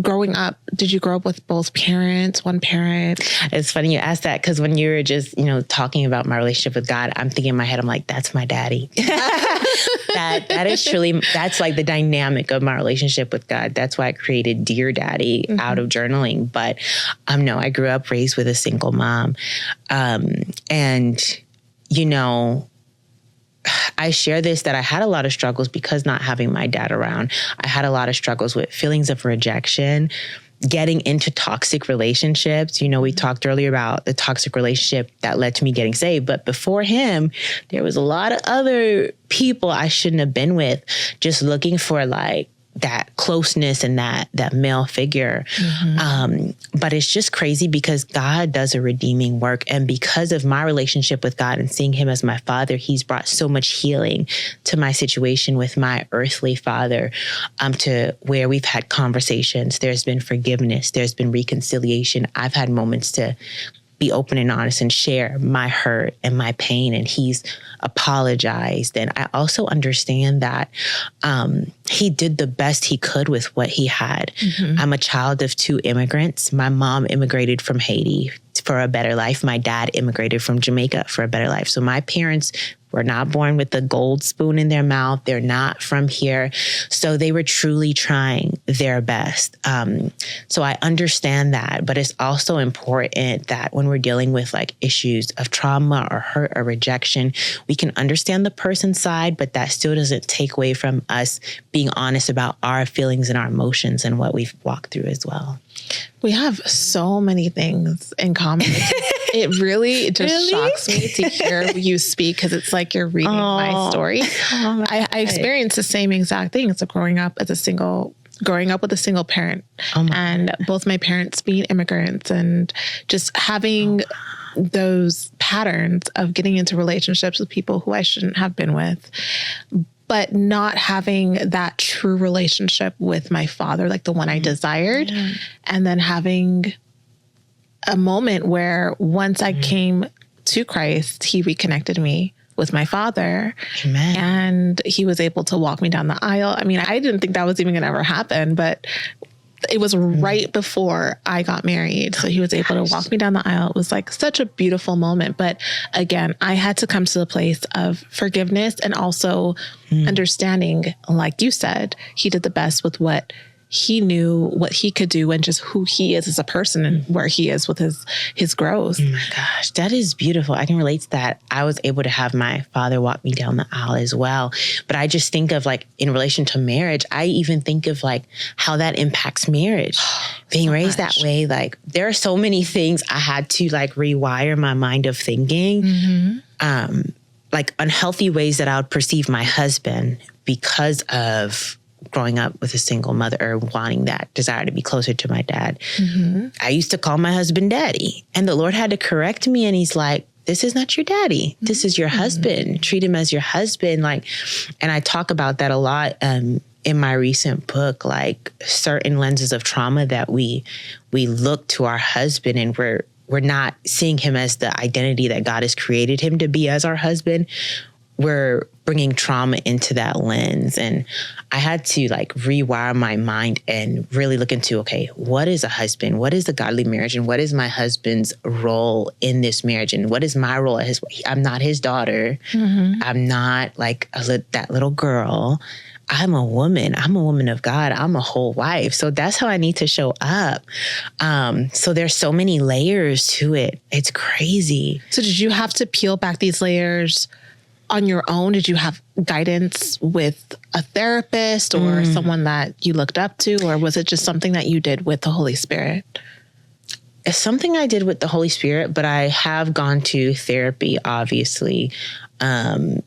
growing up, did you grow up with both parents, one parent? It's funny you asked that because when you were just, talking about my relationship with God, I'm thinking in my head, I'm like, that's my daddy. That is truly, that's like the dynamic of my relationship with God. That's why I created Dear Daddy out of journaling. But no, I grew up raised with a single mom. I share this that I had a lot of struggles because not having my dad around. I had a lot of struggles with feelings of rejection, getting into toxic relationships. We talked earlier about the toxic relationship that led to me getting saved. But before him, there was a lot of other people I shouldn't have been with, just looking for like that closeness and that male figure. But it's just crazy because God does a redeeming work. And because of my relationship with God and seeing him as my father, he's brought so much healing to my situation with my earthly father, to where we've had conversations. There's been forgiveness. There's been reconciliation. I've had moments to be open and honest and share my hurt and my pain. And he's apologized. And I also understand that he did the best he could with what he had. I'm a child of 2 immigrants. My mom immigrated from Haiti for a better life. My dad immigrated from Jamaica for a better life. So my parents were not born with the gold spoon in their mouth. They're not from here. So they were truly trying their best. So I understand that, but it's also important that when we're dealing with like issues of trauma or hurt or rejection, we can understand the person's side, but that still doesn't take away from us being honest about our feelings and our emotions and what we've walked through as well. We have so many things in common. It really just shocks me to hear you speak because it's like you're reading my story. I experienced the same exact thing. So growing up with a single parent and both my parents being immigrants and just having those patterns of getting into relationships with people who I shouldn't have been with, but not having that true relationship with my father, like the one I desired. And then having a moment where once I came to Christ, he reconnected me with my father. Amen. And he was able to walk me down the aisle. I mean, I didn't think that was even going to ever happen, but it was right before I got married. So he was able to walk me down the aisle. It was like such a beautiful moment. But again, I had to come to the place of forgiveness and also understanding, like you said, he did the best with what he knew, what he could do, and just who he is as a person and where he is with his growth. Oh my gosh, that is beautiful. I can relate to that. I was able to have my father walk me down the aisle as well. But I just think of like in relation to marriage, I even think of like how that impacts marriage. Being raised that way, like there are so many things I had to like rewire my mind of thinking. Like unhealthy ways that I would perceive my husband because of growing up with a single mother or wanting that desire to be closer to my dad. I used to call my husband daddy, and the Lord had to correct me. And he's like, this is not your daddy. This is your husband. Treat him as your husband. Like, and I talk about that a lot in my recent book, like certain lenses of trauma that we look to our husband and we're not seeing him as the identity that God has created him to be as our husband. We're bringing trauma into that lens. And I had to like rewire my mind and really look into, okay, what is a husband? What is a godly marriage? And what is my husband's role in this marriage? And what is my role? I'm not his daughter. I'm not like that little girl. I'm a woman. I'm a woman of God. I'm a whole wife. So that's how I need to show up. So there's so many layers to it. It's crazy. So did you have to peel back these layers on your own? Did you have guidance with a therapist or someone that you looked up to? Or was it just something that you did with the Holy Spirit? It's something I did with the Holy Spirit, but I have gone to therapy, obviously,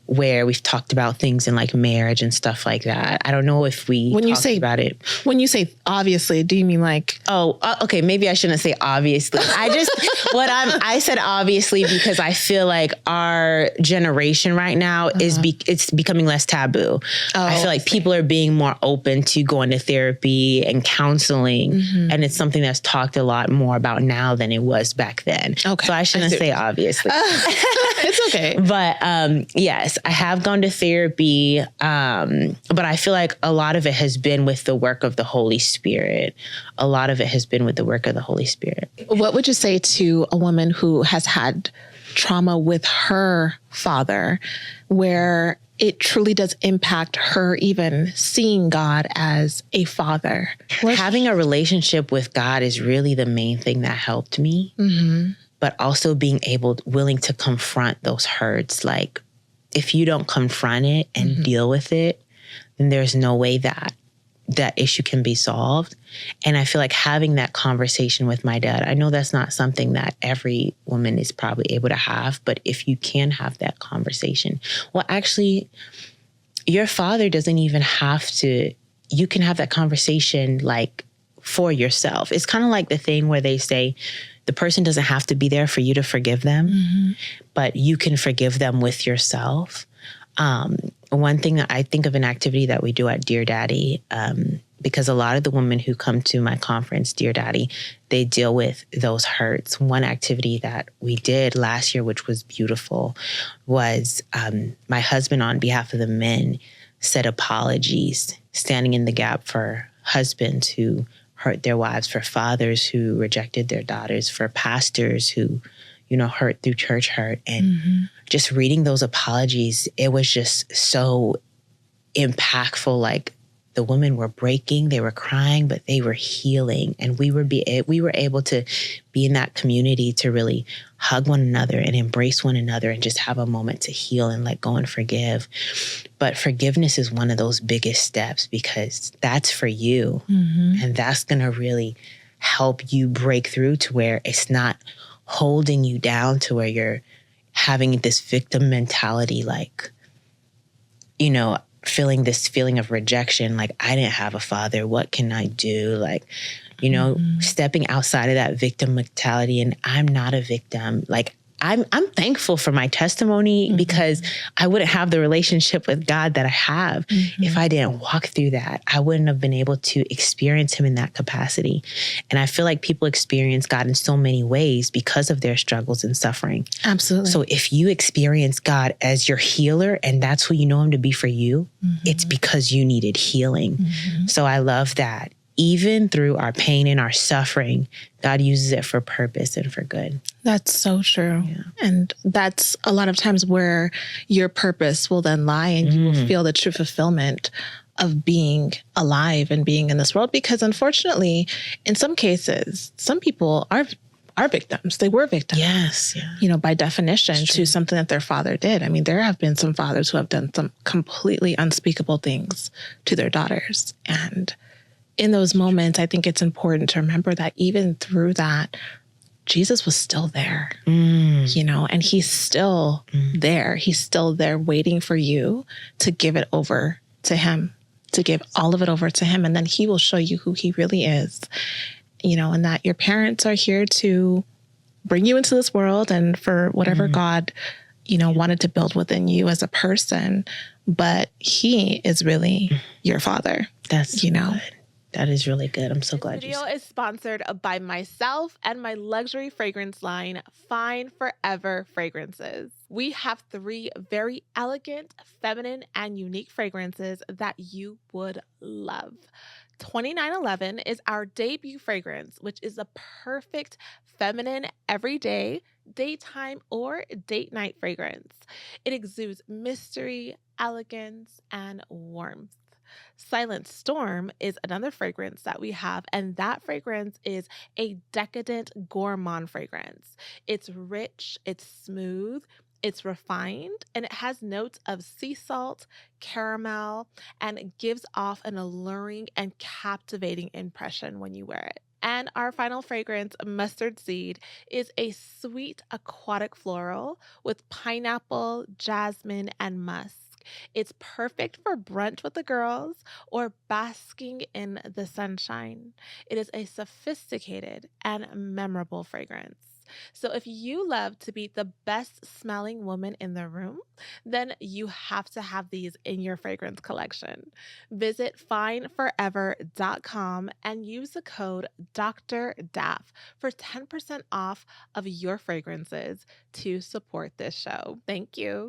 where we've talked about things in like marriage and stuff like that. I don't know if we talked about it. When you say obviously, do you mean like... okay, maybe I shouldn't say obviously. I said obviously because I feel like our generation right now it's becoming less taboo. I feel like people are being more open to going to therapy and counseling, and it's something that's talked a lot more about now than it was back then. Okay. So I shouldn't say obviously. It's okay. But Yes, I have gone to therapy, but I feel like a lot of it has been with the work of the Holy Spirit. What would you say to a woman who has had trauma with her father, where it truly does impact her even seeing God as a father? Having a relationship with God is really the main thing that helped me. Mm-hmm. But also being willing to confront those hurts. Like, if you don't confront it and deal with it, then there's no way that issue can be solved. And I feel like having that conversation with my dad, I know that's not something that every woman is probably able to have, but if you can have that conversation, well, actually, your father doesn't even have to, you can have that conversation like for yourself. It's kind of like the thing where they say, the person doesn't have to be there for you to forgive them, but you can forgive them with yourself. One thing that I think of, an activity that we do at Dear Daddy, because a lot of the women who come to my conference, Dear Daddy, they deal with those hurts. One activity that we did last year, which was beautiful, was my husband, on behalf of the men, said apologies, standing in the gap for husbands who hurt their wives, for fathers who rejected their daughters, for pastors who, hurt through church hurt. And just reading those apologies, it was just so impactful. Like, the women were breaking, they were crying, but they were healing. And we were able to be in that community to really hug one another and embrace one another and just have a moment to heal and let go and forgive. But forgiveness is one of those biggest steps, because that's for you. And that's going to really help you break through to where it's not holding you down to where you're having this victim mentality, like, feeling this feeling of rejection, like, I didn't have a father, what can I do? Like, stepping outside of that victim mentality, and I'm not a victim. Like, I'm thankful for my testimony, because I wouldn't have the relationship with God that I have if I didn't walk through that. I wouldn't have been able to experience him in that capacity. And I feel like people experience God in so many ways because of their struggles and suffering. Absolutely. So if you experience God as your healer, and that's who you know him to be for you, it's because you needed healing. So I love that. Even through our pain and our suffering, God uses it for purpose and for good. That's so true. Yeah. And that's a lot of times where your purpose will then lie, and you will feel the true fulfillment of being alive and being in this world. Because unfortunately, in some cases, some people are victims. They were victims. Yes. Yeah. By definition, to something that their father did. I mean, there have been some fathers who have done some completely unspeakable things to their daughters. And in those moments, I think it's important to remember that even through that, Jesus was still there, and he's still there. He's still there waiting for you to give it over to him, to give all of it over to him. And then he will show you who he really is, and that your parents are here to bring you into this world and for whatever God, wanted to build within you as a person. But he is really your father. That's good. That is really good. I'm so glad you said. This video is sponsored by myself and my luxury fragrance line, Fine Forever Fragrances. We have 3 very elegant, feminine, and unique fragrances that you would love. 2911 is our debut fragrance, which is a perfect feminine, everyday, daytime, or date night fragrance. It exudes mystery, elegance, and warmth. Silent Storm is another fragrance that we have, and that fragrance is a decadent gourmand fragrance. It's rich, it's smooth, it's refined, and it has notes of sea salt, caramel, and it gives off an alluring and captivating impression when you wear it. And our final fragrance, Mustard Seed, is a sweet aquatic floral with pineapple, jasmine, and musk. It's perfect for brunch with the girls or basking in the sunshine. It is a sophisticated and memorable fragrance. So if you love to be the best smelling woman in the room, then you have to have these in your fragrance collection. Visit fineforever.com and use the code Dr. Daff for 10% off of your fragrances to support this show. Thank you.